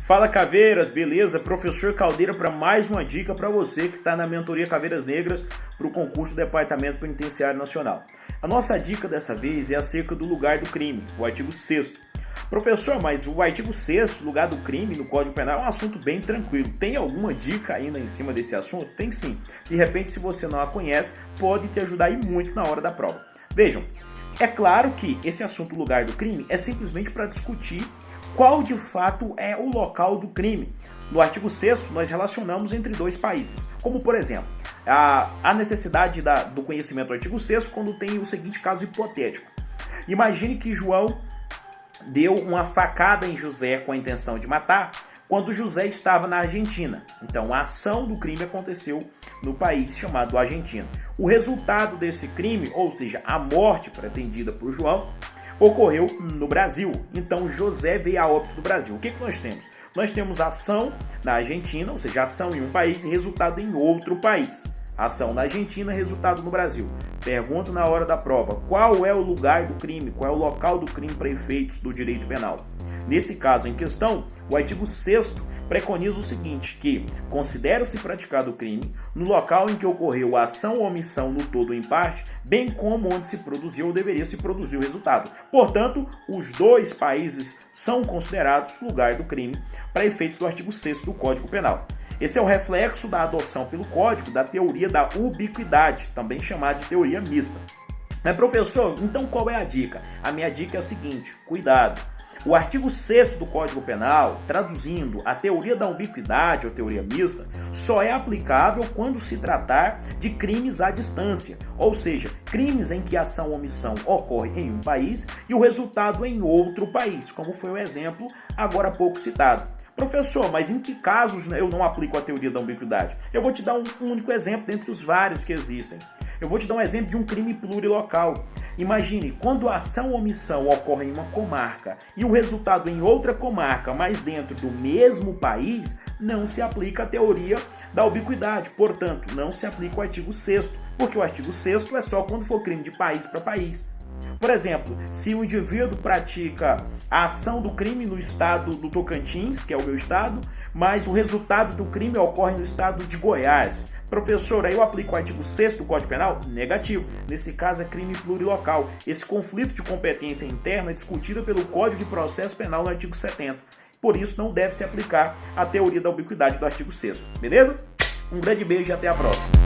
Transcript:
Fala Caveiras, beleza? Professor Caldeira para mais uma dica para você que está na mentoria Caveiras Negras para o concurso do Departamento Penitenciário Nacional. A nossa dica dessa vez é acerca do lugar do crime, o artigo 6º. Professor, mas o artigo 6º, lugar do crime no Código Penal, é um assunto bem tranquilo. Tem alguma dica ainda em cima desse assunto? Tem sim. De repente, se você não a conhece, pode te ajudar e muito na hora da prova. Vejam, é claro que esse assunto lugar do crime é simplesmente para discutir qual de fato é o local do crime. No artigo 6º, nós relacionamos entre dois países, como por exemplo, a necessidade do conhecimento do artigo 6º quando tem o seguinte caso hipotético. Imagine que João deu uma facada em José com a intenção de matar, quando José estava na Argentina. Então a ação do crime aconteceu no país chamado Argentina. O resultado desse crime, ou seja, a morte pretendida por João, ocorreu no Brasil. Então José veio a óbito do Brasil. O que nós temos? Nós temos ação na Argentina, ou seja, ação em um país e resultado em outro país. Ação na Argentina, resultado no Brasil. Pergunta na hora da prova: qual é o lugar do crime? Qual é o local do crime para efeitos do direito penal? Nesse caso em questão, o artigo 6º preconiza o seguinte, que considera-se praticado o crime no local em que ocorreu a ação ou omissão no todo ou em parte, bem como onde se produziu ou deveria se produzir o resultado. Portanto, os dois países são considerados lugar do crime para efeitos do artigo 6º do Código Penal. Esse é o reflexo da adoção pelo Código da teoria da ubiquidade, também chamada de teoria mista. Mas professor, então qual é a dica? A minha dica é a seguinte, cuidado. O artigo 6º do Código Penal, traduzindo a teoria da ubiquidade ou teoria mista, só é aplicável quando se tratar de crimes à distância, ou seja, crimes em que a ação ou omissão ocorre em um país e o resultado em outro país, como foi o exemplo agora há pouco citado. Professor, mas em que casos eu não aplico a teoria da ubiquidade? Eu vou te dar um único exemplo dentre os vários que existem. Eu vou te dar um exemplo de um crime plurilocal. Imagine, quando a ação ou omissão ocorre em uma comarca e o resultado em outra comarca, mas dentro do mesmo país, não se aplica a teoria da ubiquidade. Portanto, não se aplica o artigo 6º, porque o artigo 6º é só quando for crime de país para país. Por exemplo, se o indivíduo pratica a ação do crime no estado do Tocantins, que é o meu estado, mas o resultado do crime ocorre no estado de Goiás. Professor, aí eu aplico o artigo 6º do Código Penal? Negativo. Nesse caso é crime plurilocal. Esse conflito de competência interna é discutido pelo Código de Processo Penal no artigo 70. Por isso não deve se aplicar a teoria da ubiquidade do artigo 6º. Beleza? Um grande beijo e até a próxima.